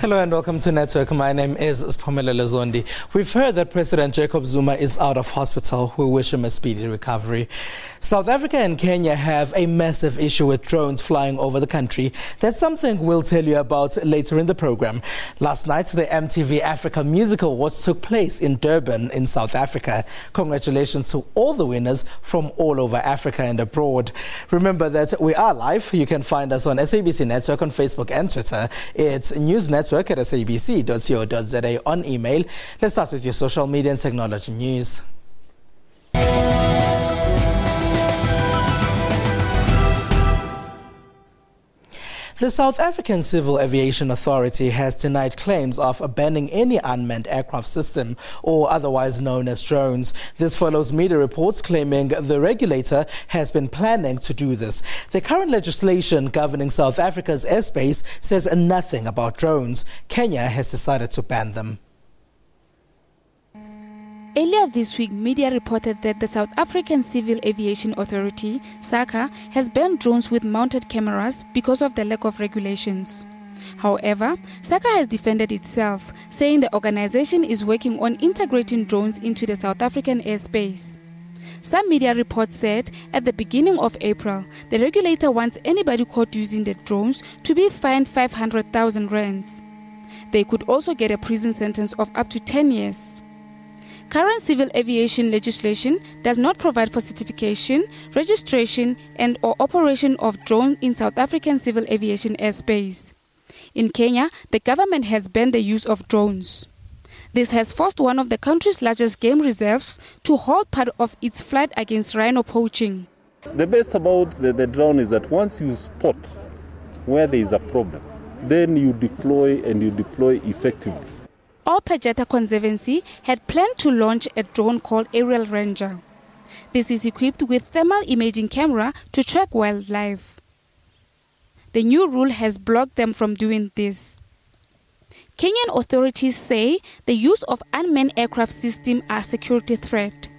Hello and welcome to Network. My name is Sphomelelo Zondi. We've heard that President Jacob Zuma is out of hospital. We wish him a speedy recovery. South Africa and Kenya have a massive issue with drones flying over the country. That's something we'll tell you about later in the program. Last night, the MTV Africa Music Awards took place in Durban in South Africa. Congratulations to all the winners from all over Africa and abroad. Remember that we are live. You can find us on SABC Network on Facebook and Twitter. It's News Network at sabc.co.za on email. Let's start with your social media and technology news. The South African Civil Aviation Authority has denied claims of banning any unmanned aircraft system, or otherwise known as drones. This follows media reports claiming the regulator has been planning to do this. The current legislation governing South Africa's airspace says nothing about drones. Kenya has decided to ban them. Earlier this week, media reported that the South African Civil Aviation Authority, SACA, has banned drones with mounted cameras because of the lack of regulations. However, SACA has defended itself, saying the organization is working on integrating drones into the South African airspace. Some media reports said at the beginning of April, the regulator wants anybody caught using the drones to be fined 500,000 rands. They could also get a prison sentence of up to 10 years. Current civil aviation legislation does not provide for certification, registration and or operation of drones in South African civil aviation airspace. In Kenya, the government has banned the use of drones. This has forced one of the country's largest game reserves to halt part of its fight against rhino poaching. The best about the drone is that once you spot where there is a problem, then you deploy effectively. Alpejeta Conservancy had planned to launch a drone called Aerial Ranger. This is equipped with thermal imaging camera to track wildlife. The new rule has blocked them from doing this. Kenyan authorities say the use of unmanned aircraft systems are a security threat.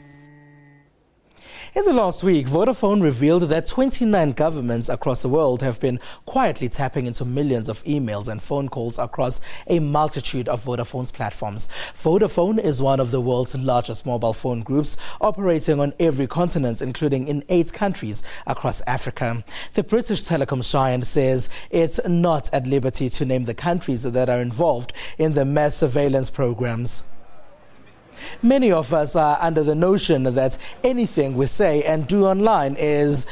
In the last week, Vodafone revealed that 29 governments across the world have been quietly tapping into millions of emails and phone calls across a multitude of Vodafone's platforms. Vodafone is one of the world's largest mobile phone groups, operating on every continent, including in 8 countries across Africa. The British telecom giant says it's not at liberty to name the countries that are involved in the mass surveillance programs. Many of us are under the notion that anything we say and do online is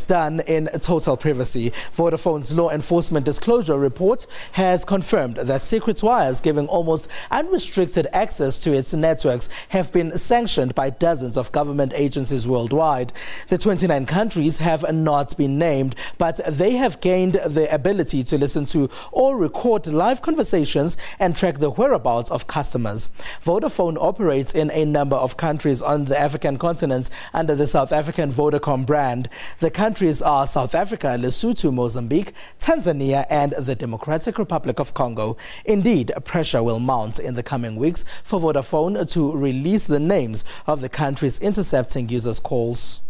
done in total privacy. Vodafone's law enforcement disclosure report has confirmed that secret wires giving almost unrestricted access to its networks have been sanctioned by dozens of government agencies worldwide. The 29 countries have not been named, but they have gained the ability to listen to or record live conversations and track the whereabouts of customers. Vodafone operates in a number of countries on the African continent under the South African Vodacom brand. The countries are South Africa, Lesotho, Mozambique, Tanzania and the Democratic Republic of Congo. Indeed, pressure will mount in the coming weeks for Vodafone to release the names of the countries intercepting users' calls.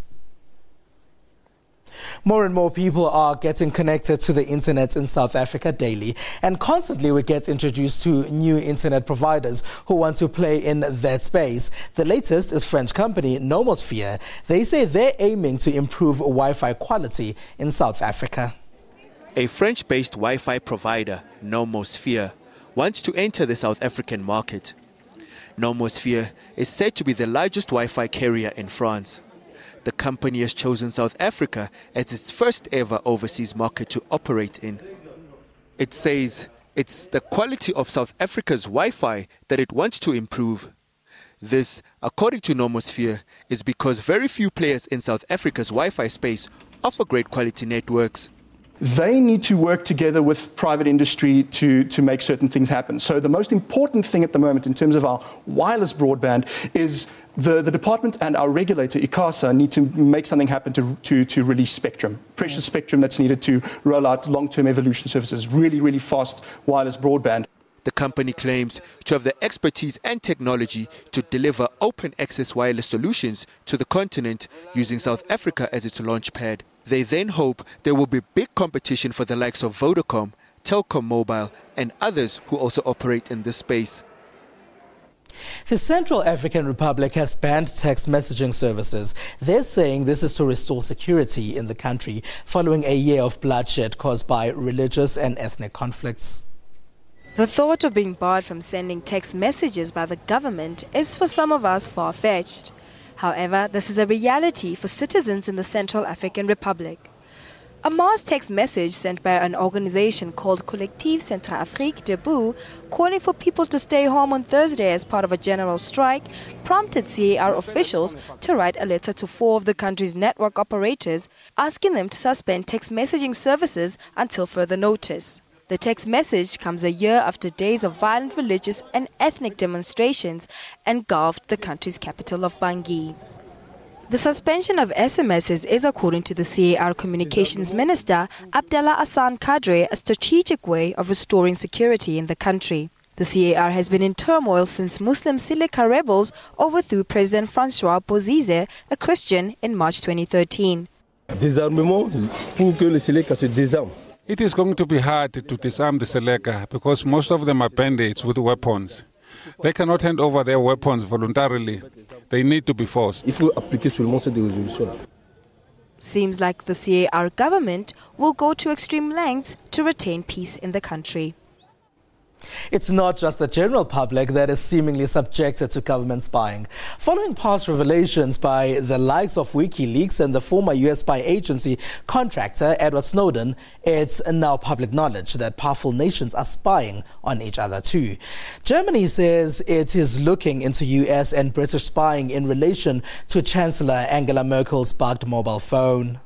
More and more people are getting connected to the internet in South Africa daily, and constantly we get introduced to new internet providers who want to play in that space. The latest is French company Nomosphere. They say they're aiming to improve Wi-Fi quality in South Africa. A French-based Wi-Fi provider, Nomosphere, wants to enter the South African market. Nomosphere is said to be the largest Wi-Fi carrier in France. The company has chosen South Africa as its first ever overseas market to operate in. It says it's the quality of South Africa's Wi-Fi that it wants to improve. This, according to Nomosphere, is because very few players in South Africa's Wi-Fi space offer great quality networks. They need to work together with private industry to make certain things happen. So the most important thing at the moment in terms of our wireless broadband is the department and our regulator, ICASA, need to make something happen to release spectrum, precious spectrum that's needed to roll out long-term evolution services, really fast wireless broadband. The company claims to have the expertise and technology to deliver open access wireless solutions to the continent using South Africa as its launch pad. They then hope there will be big competition for the likes of Vodacom, Telkom Mobile, and others who also operate in this space. The Central African Republic has banned text messaging services. They're saying this is to restore security in the country following a year of bloodshed caused by religious and ethnic conflicts. The thought of being barred from sending text messages by the government is for some of us far-fetched. However, this is a reality for citizens in the Central African Republic. A mass text message sent by an organization called Collectif Centrafrique Debout, calling for people to stay home on Thursday as part of a general strike, prompted CAR officials to write a letter to 4 of the country's network operators, asking them to suspend text messaging services until further notice. The text message comes a year after days of violent religious and ethnic demonstrations engulfed the country's capital of Bangui. The suspension of SMSs is, according to the CAR Communications Minister, Abdallah Hassan Kadre, a strategic way of restoring security in the country. The CAR has been in turmoil since Muslim Seleka rebels overthrew President Francois Bozize, a Christian, in March 2013. It is going to be hard to disarm the Seleka because most of them are bandits with weapons. They cannot hand over their weapons voluntarily. They need to be forced. Seems like the CAR government will go to extreme lengths to retain peace in the country. It's not just the general public that is seemingly subjected to government spying. Following past revelations by the likes of WikiLeaks and the former US spy agency contractor Edward Snowden, it's now public knowledge that powerful nations are spying on each other too. Germany says it is looking into US and British spying in relation to Chancellor Angela Merkel's bugged mobile phone.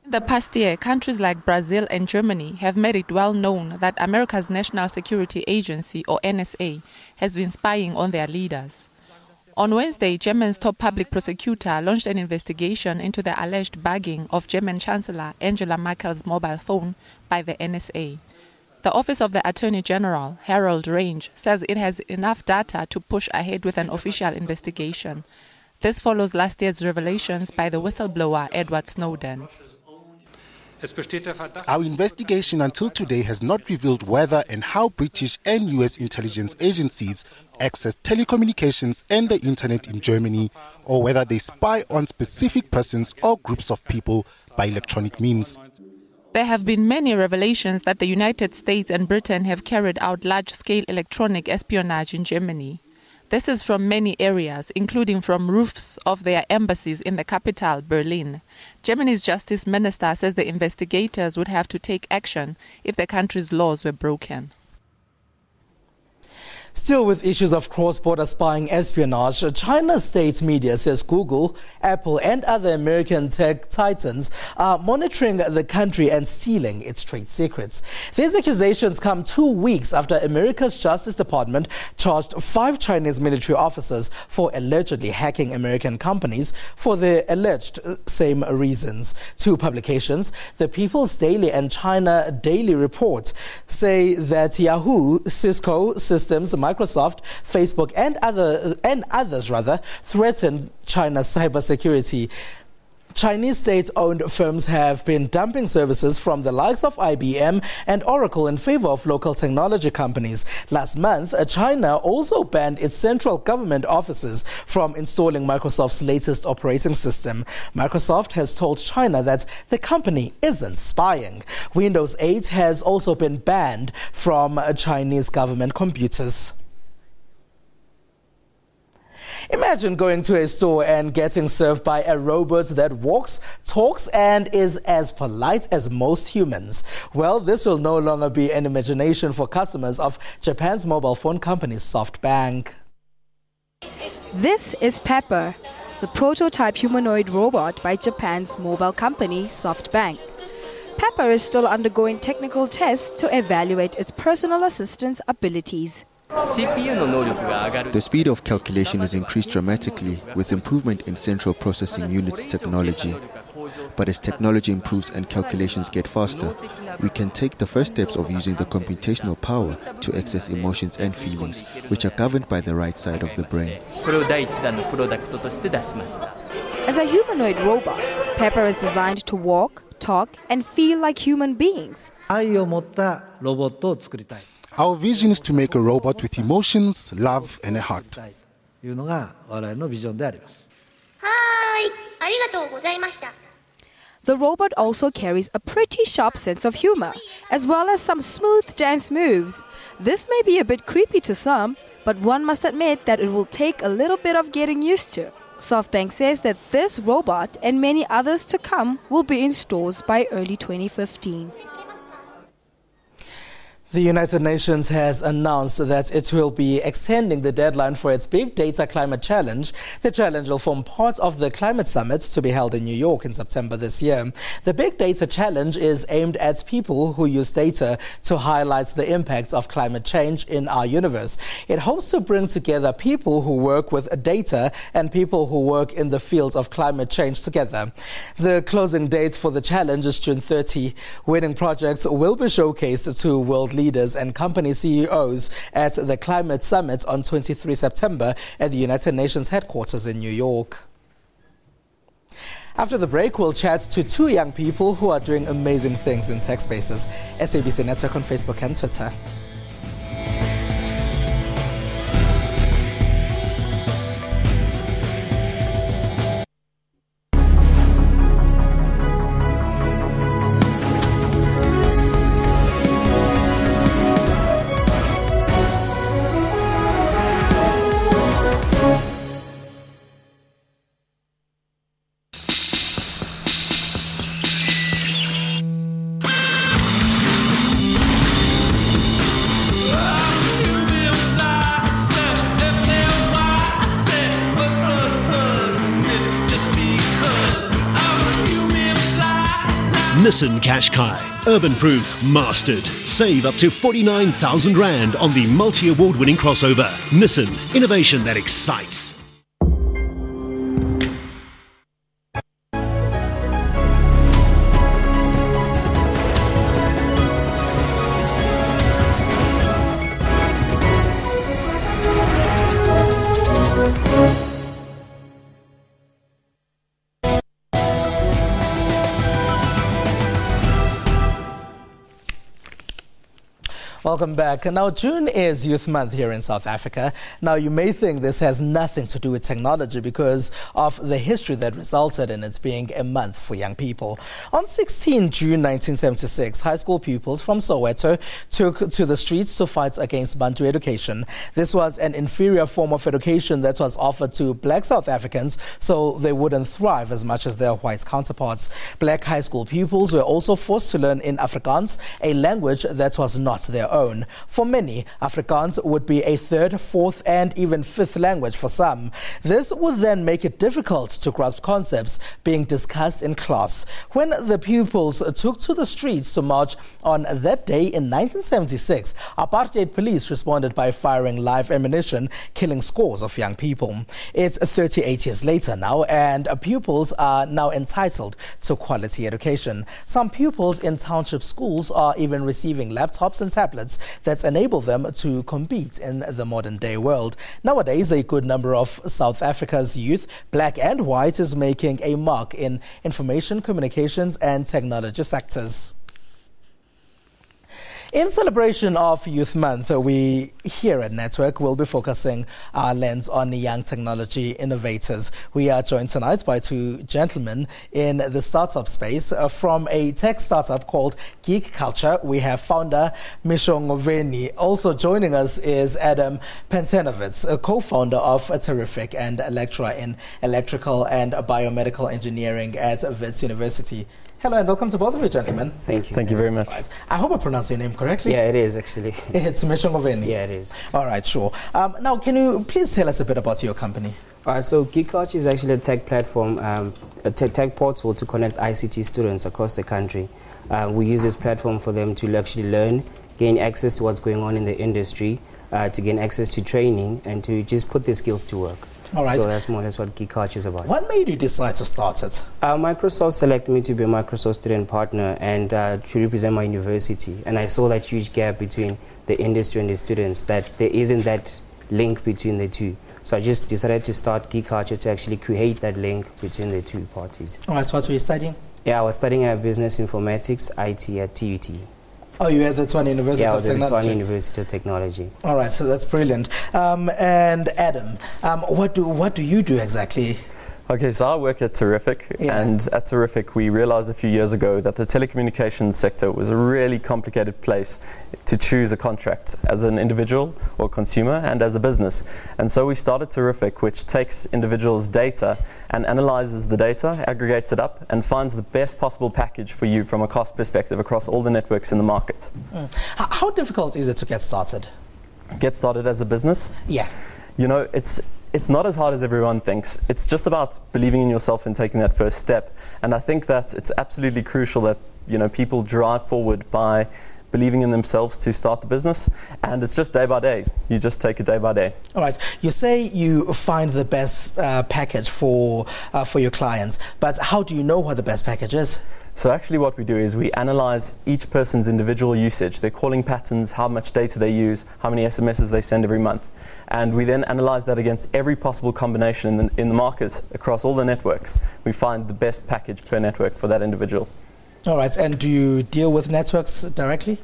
In the past year, countries like Brazil and Germany have made it well known that America's National Security Agency, or NSA, has been spying on their leaders. On Wednesday, Germany's top public prosecutor launched an investigation into the alleged bugging of German Chancellor Angela Merkel's mobile phone by the NSA. The Office of the Attorney General, Harold Range, says it has enough data to push ahead with an official investigation. This follows last year's revelations by the whistleblower Edward Snowden. Our investigation until today has not revealed whether and how British and US intelligence agencies access telecommunications and the internet in Germany, or whether they spy on specific persons or groups of people by electronic means. There have been many revelations that the United States and Britain have carried out large-scale electronic espionage in Germany. This is from many areas, including from roofs of their embassies in the capital, Berlin. Germany's justice minister says the investigators would have to take action if the country's laws were broken. Still with issues of cross-border spying espionage, China's state media says Google, Apple and other American tech titans are monitoring the country and stealing its trade secrets. These accusations come 2 weeks after America's Justice Department charged 5 Chinese military officers for allegedly hacking American companies for the alleged same reasons. 2 publications, the People's Daily and China Daily Report, say that Yahoo, Cisco Systems, Microsoft, Facebook and others threaten China's cybersecurity. Chinese state-owned firms have been dumping services from the likes of IBM and Oracle in favor of local technology companies. Last month, China also banned its central government offices from installing Microsoft's latest operating system. Microsoft has told China that the company isn't spying. Windows 8 has also been banned from Chinese government computers. Imagine going to a store and getting served by a robot that walks, talks and is as polite as most humans. Well, this will no longer be an imagination for customers of Japan's mobile phone company SoftBank. This is Pepper, the prototype humanoid robot by Japan's mobile company SoftBank. Pepper is still undergoing technical tests to evaluate its personal assistance abilities. The speed of calculation is increased dramatically with improvement in central processing units technology. But as technology improves and calculations get faster, we can take the first steps of using the computational power to access emotions and feelings, which are governed by the right side of the brain. As a humanoid robot, Pepper is designed to walk, talk and feel like human beings. Our vision is to make a robot with emotions, love, and a heart. The robot also carries a pretty sharp sense of humor, as well as some smooth dance moves. This may be a bit creepy to some, but one must admit that it will take a little bit of getting used to. SoftBank says that this robot and many others to come will be in stores by early 2015. The United Nations has announced that it will be extending the deadline for its Big Data Climate Challenge. The challenge will form part of the Climate Summit to be held in New York in September this year. The Big Data Challenge is aimed at people who use data to highlight the impact of climate change in our universe. It hopes to bring together people who work with data and people who work in the field of climate change together. The closing date for the challenge is June 30. Winning projects will be showcased to world leaders and company CEOs at the Climate Summit on 23 September at the United Nations headquarters in New York. After the break, we'll chat to two young people who are doing amazing things in tech spaces. SABC Network on Facebook and Twitter. Nissan Qashqai, urban proof, mastered. Save up to 49,000 Rand on the multi-award winning crossover. Nissan, innovation that excites. Welcome back. Now, June is Youth Month here in South Africa. Now, you may think this has nothing to do with technology because of the history that resulted in it being a month for young people. On 16 June 1976, high school pupils from Soweto took to the streets to fight against Bantu education. This was an inferior form of education that was offered to black South Africans so they wouldn't thrive as much as their white counterparts. Black high school pupils were also forced to learn in Afrikaans, a language that was not their own. For many, Afrikaans would be a third, fourth, and even fifth language for some. This would then make it difficult to grasp concepts being discussed in class. When the pupils took to the streets to march on that day in 1976, apartheid police responded by firing live ammunition, killing scores of young people. It's 38 years later now, and pupils are now entitled to quality education. Some pupils in township schools are even receiving laptops and tablets that enable them to compete in the modern day world. Nowadays, a good number of South Africa's youth, black and white, is making a mark in information, communications and technology sectors. In celebration of Youth Month, we here at Network will be focusing our lens on young technology innovators. We are joined tonight by two gentlemen in the startup space. From a tech startup called Geek Culture, we have founder Misho Ngoveni. Also joining us is Adam Pentenovitz, a co-founder of Terrific and a lecturer in electrical and biomedical engineering at Wits University. Hello and welcome to both of you, gentlemen. Thank you. Thank you very much. Right. I hope I pronounced your name correctly. Yeah, it is actually. It's Misho Ngoveni. Yeah, it is. All right, sure. Now, can you please tell us a bit about your company? So Geek Culture is actually a tech platform, a tech portal to connect ICT students across the country. We use this platform for them to actually learn, gain access to what's going on in the industry, to gain access to training, and to just put their skills to work. All right. So that's more or less what Geek Culture is about. What made you decide to start it? Microsoft selected me to be a Microsoft student partner and to represent my university. And I saw that huge gap between the industry and the students, that there isn't that link between the two. So I just decided to start Geek Culture to actually create that link between the two parties. All right, so what were you studying? Yeah, I was studying business informatics, IT at TUT. Oh, you at the Tshwane University of Technology? Yeah, I was at the Tshwane University of Technology. All right, so that's brilliant. And Adam, what do you do exactly? Okay, so I work at Terrific, and at Terrific we realized a few years ago that the telecommunications sector was a really complicated place to choose a contract as an individual or consumer and as a business. And so we started Terrific, which takes individuals' data and analyzes the data, aggregates it up, and finds the best possible package for you from a cost perspective across all the networks in the market. How difficult is it to get started? Get started as a business? Yeah. You know, it's not as hard as everyone thinks. It's just about believing in yourself and taking that first step. And I think that it's absolutely crucial that, you know, people drive forward by believing in themselves to start the business. And it's just day by day. You just take it day by day. All right. You say you find the best package for your clients, but how do you know what the best package is? So actually what we do is we analyze each person's individual usage, their calling patterns, how much data they use, how many SMSs they send every month. And we then analyze that against every possible combination in the market across all the networks. We find the best package per network for that individual. All right, and do you deal with networks directly?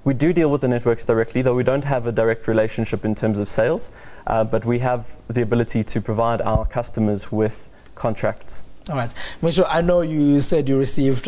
We do deal with the networks directly, though we don't have a direct relationship in terms of sales, but we have the ability to provide our customers with contracts. All right. Misho, I know you said you received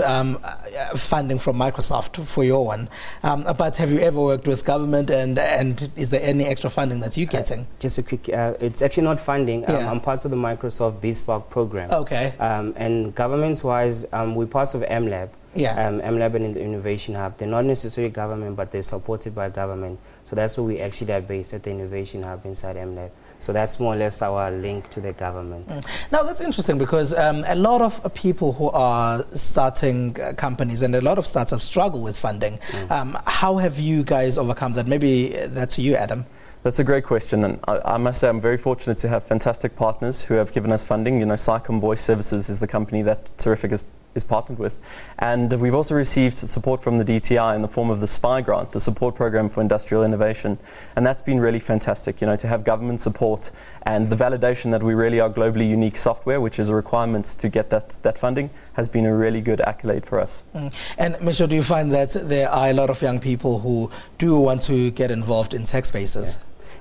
funding from Microsoft for your one, but have you ever worked with government, and is there any extra funding that you're getting? Just a quick, it's actually not funding. I'm part of the Microsoft Bespark program. Okay. And government-wise, we're part of MLab. Yeah. MLab and the Innovation Hub. They're not necessarily government, but they're supported by government. So that's where we actually are based, at the Innovation Hub inside MLab. So that's more or less our link to the government. Now that's interesting because a lot of people who are starting companies and a lot of startups struggle with funding. How have you guys overcome that? Maybe that's to you, Adam. That's a great question, and I must say I'm very fortunate to have fantastic partners who have given us funding. You know, Cycom Voice Services is the company that Terrific is partnered with. And we've also received support from the DTI in the form of the SPY grant, the support program for industrial innovation. And that's been really fantastic, you know, to have government support and the validation that we really are globally unique software, which is a requirement to get that funding, has been a really good accolade for us. And Misho, do you find that there are a lot of young people who do want to get involved in tech spaces?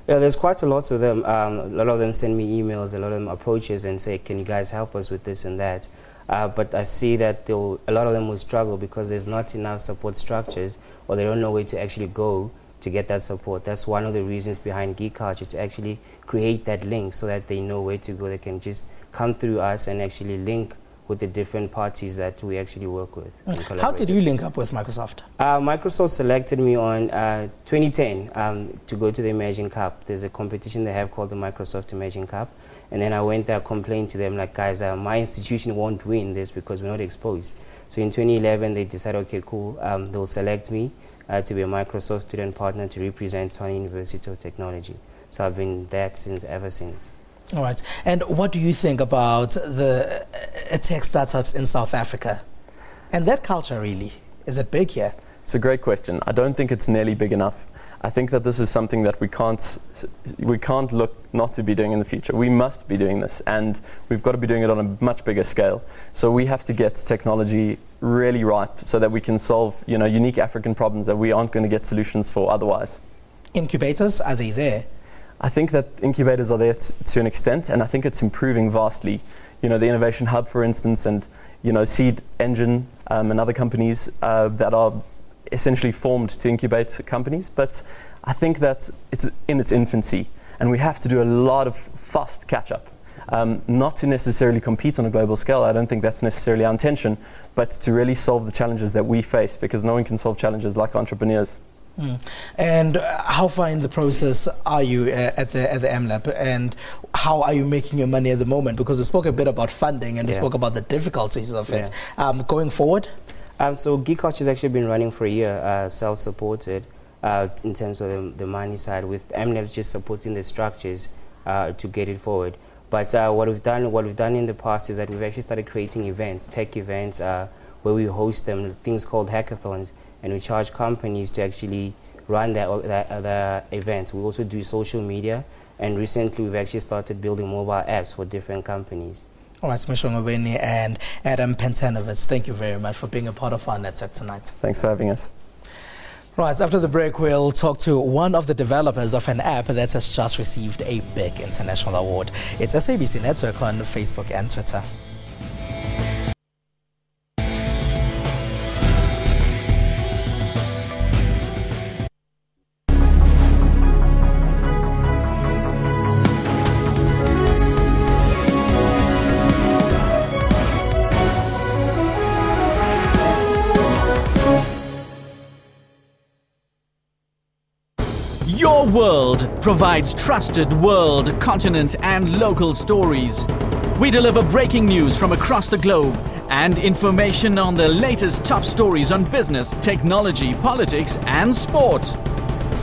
Yeah, there's quite a lot of them. A lot of them send me emails, a lot of them approaches and say, can you guys help us with this and that? But I see that a lot of them will struggle because there's not enough support structures, or they don't know where to actually go to get that support. That's one of the reasons behind Geek Culture, to actually create that link so that they know where to go. They can just come through us and actually link with the different parties that we actually work with. How did you link up with Microsoft? Microsoft selected me on 2010 to go to the Imagine Cup. There's a competition they have called the Microsoft Imagine Cup. And then I went there, complained to them, like, guys, my institution won't win this because we're not exposed. So in 2011, they decided, okay, cool, they'll select me to be a Microsoft student partner to represent Tshwane University of Technology. So I've been there ever since. All right. And what do you think about the tech startups in South Africa? And that culture, really, is it big here? It's a great question. I don't think it's nearly big enough. I think that this is something that we can't look not to be doing in the future. We must be doing this, and we've got to be doing it on a much bigger scale. So we have to get technology really right so that we can solve, you know, unique African problems that we aren't going to get solutions for otherwise. Incubators, are they there? I think that incubators are there to an extent, and I think it's improving vastly. You know, the Innovation Hub, for instance, and, you know, Seed Engine and other companies that are essentially formed to incubate companies, but I think that it's in its infancy, and we have to do a lot of fast catch-up. Not to necessarily compete on a global scale, I don't think that's necessarily our intention, but to really solve the challenges that we face, because no one can solve challenges like entrepreneurs. And how far in the process are you at the MLab, and how are you making your money at the moment? Because we spoke a bit about funding, and we spoke about the difficulties of it. Going forward? So Geek Culture has actually been running for a year, self-supported in terms of the money side, with MLabs just supporting the structures to get it forward. But what we've done in the past is that we've actually started creating events, tech events, where we host them, things called hackathons, and we charge companies to actually run the events. We also do social media, and recently we've actually started building mobile apps for different companies. All right, Smishongobeni and Adam Pentanovitz, thank you very much for being a part of our network tonight. Thanks for having us. Right, after the break, we'll talk to one of the developers of an app that has just received a big international award. It's SABC Network on Facebook and Twitter. Your World provides trusted world, continent and local stories. We deliver breaking news from across the globe and information on the latest top stories on business, technology, politics and sport.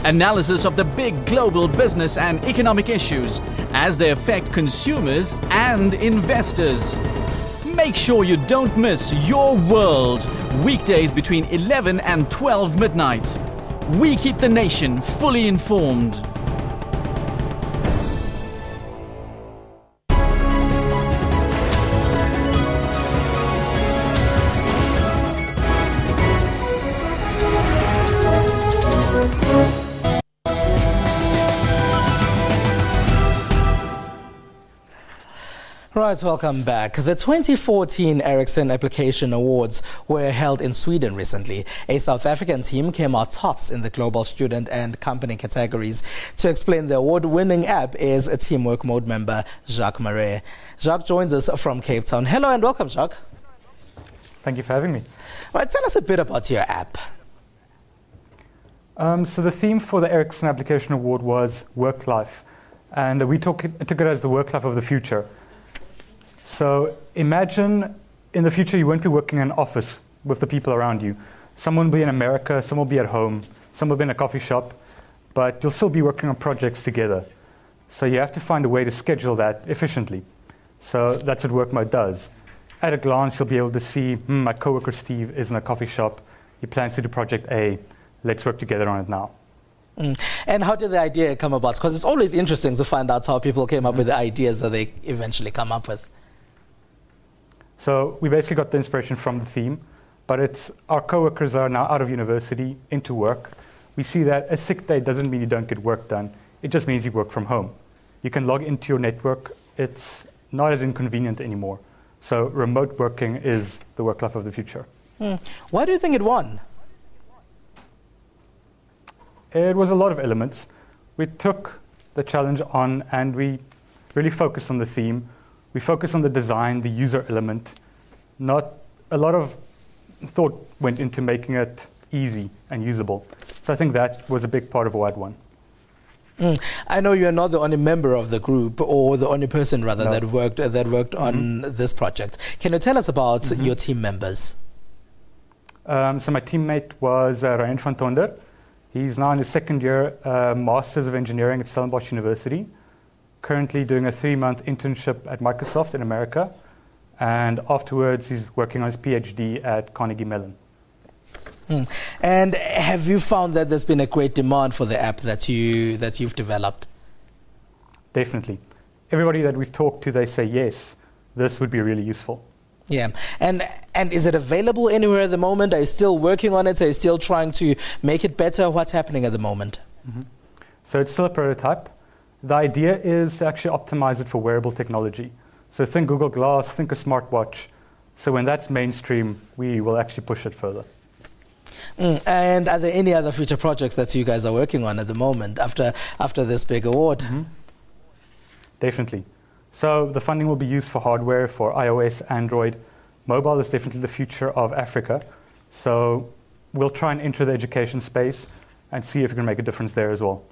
Analysis of the big global business and economic issues as they affect consumers and investors. Make sure you don't miss Your World, weekdays between 11 and 12 midnight. We keep the nation fully informed. Right, welcome back. The 2014 Ericsson Application Awards were held in Sweden recently. A South African team came out tops in the global student and company categories. To explain the award-winning app is a Teamwork Mode member, Jacques Marais. Jacques joins us from Cape Town. Hello and welcome, Jacques. Thank you for having me. Right, tell us a bit about your app. So the theme for the Ericsson Application Award was work-life, and we took it as the work-life of the future. So imagine in the future you won't be working in an office with the people around you. Some will be in America, some will be at home, some will be in a coffee shop, but you'll still be working on projects together. So you have to find a way to schedule that efficiently. So that's what Work Mode does. At a glance, you'll be able to see, my coworker Steve is in a coffee shop. He plans to do project A. Let's work together on it now. And how did the idea come about? Because it's always interesting to find out how people came up with the ideas that they eventually come up with. So we basically got the inspiration from the theme, but it's our coworkers are now out of university, into work. We see that a sick day doesn't mean you don't get work done. It just means you work from home. You can log into your network. It's not as inconvenient anymore. So remote working is the work life of the future. Why do you think it won? It was a lot of elements. We took the challenge on and we really focused on the theme. We focused on the design, the user element. Not a lot of thought went into making it easy and usable. So I think that was a big part of why it won. I know you're not the only member of the group, or the only person rather, that worked on this project. Can you tell us about your team members? So my teammate was Ryan van Tonder. He's now in his second year Masters of Engineering at Stellenbosch University. Currently doing a 3-month internship at Microsoft in America, and afterwards he's working on his PhD at Carnegie Mellon. And have you found that there's been a great demand for the app that you've developed? Definitely. Everybody that we've talked to, they say yes, this would be really useful. Yeah, and is it available anywhere at the moment? Are you still working on it? Are you still trying to make it better? What's happening at the moment? So it's still a prototype. The idea is to actually optimize it for wearable technology. So think Google Glass, think a smartwatch. So when that's mainstream, we will actually push it further. And are there any other future projects that you guys are working on at the moment after this big award? Definitely. So the funding will be used for hardware, for iOS, Android. Mobile is definitely the future of Africa. So we'll try and enter the education space and see if we can make a difference there as well.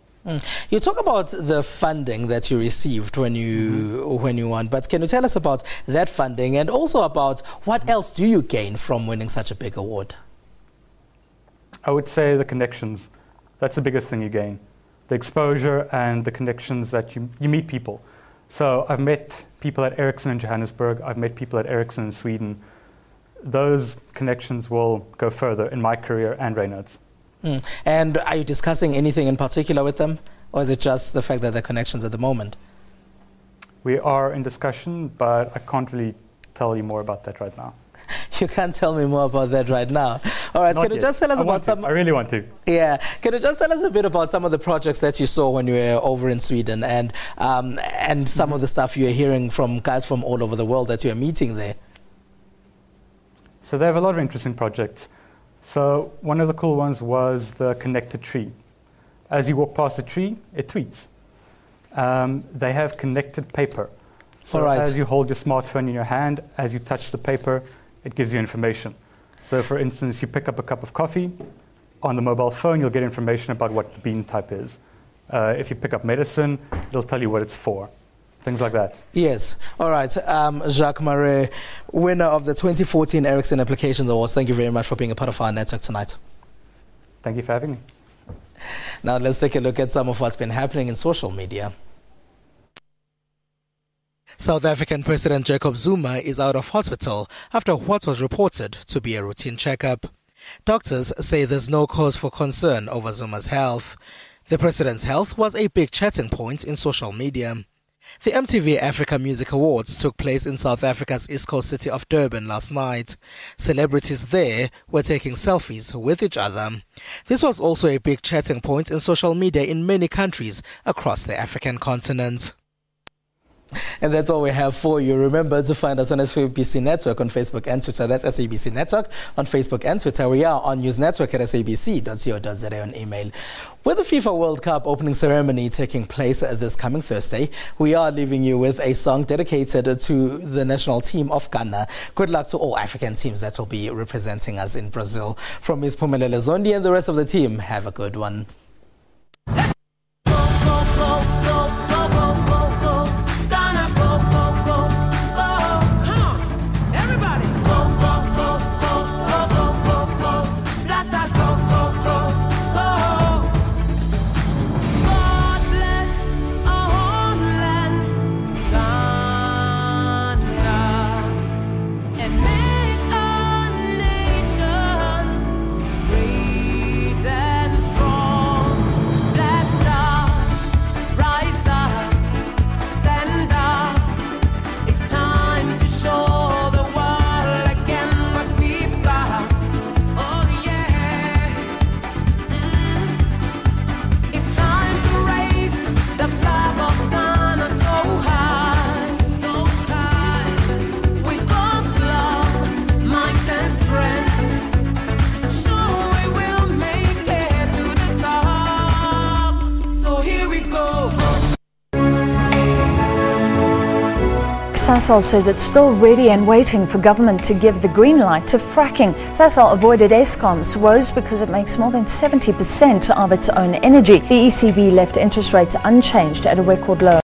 You talk about the funding that you received when you won, but can you tell us about that funding and also about what else do you gain from winning such a big award? I would say the connections. That's the biggest thing you gain. The exposure and the connections that you meet people. So I've met people at Ericsson in Johannesburg. I've met people at Ericsson in Sweden. Those connections will go further in my career and Reynard's. And are you discussing anything in particular with them? Or is it just the fact that they're connections at the moment? We are in discussion, but I can't really tell you more about that right now. You can't tell me more about that right now. All right, can you just tell us about some... I really want to. Yeah. Can you just tell us a bit about some of the projects that you saw when you were over in Sweden and some of the stuff you're hearing from guys from all over the world that you're meeting there? So they have a lot of interesting projects. So one of the cool ones was the connected tree. As you walk past the tree, it tweets. They have connected paper. So as you hold your smartphone in your hand, as you touch the paper, it gives you information. So for instance, you pick up a cup of coffee. On the mobile phone, you'll get information about what the bean type is. If you pick up medicine, it'll tell you what it's for. Things like that. Yes. All right. Jacques Marais, winner of the 2014 Ericsson Applications Awards, thank you very much for being a part of our network tonight. Thank you for having me. Now let's take a look at some of what's been happening in social media. South African President Jacob Zuma is out of hospital after what was reported to be a routine checkup. Doctors say there's no cause for concern over Zuma's health. The president's health was a big chatting point in social media. The MTV Africa Music Awards took place in South Africa's east coast city of Durban last night. Celebrities there were taking selfies with each other. This was also a big chatting point in social media in many countries across the African continent. And that's all we have for you. Remember to find us on SABC Network on Facebook and Twitter. That's SABC Network on Facebook and Twitter. We are on News Network at sabc.co.za on email. With the FIFA World Cup opening ceremony taking place this coming Thursday, we are leaving you with a song dedicated to the national team of Ghana. Good luck to all African teams that will be representing us in Brazil. From Ms. Pumelele Zondi and the rest of the team, have a good one. Sasol says it's still ready and waiting for government to give the green light to fracking. Sasol avoided Eskom's woes because it makes more than 70% of its own energy. The ECB left interest rates unchanged at a record low.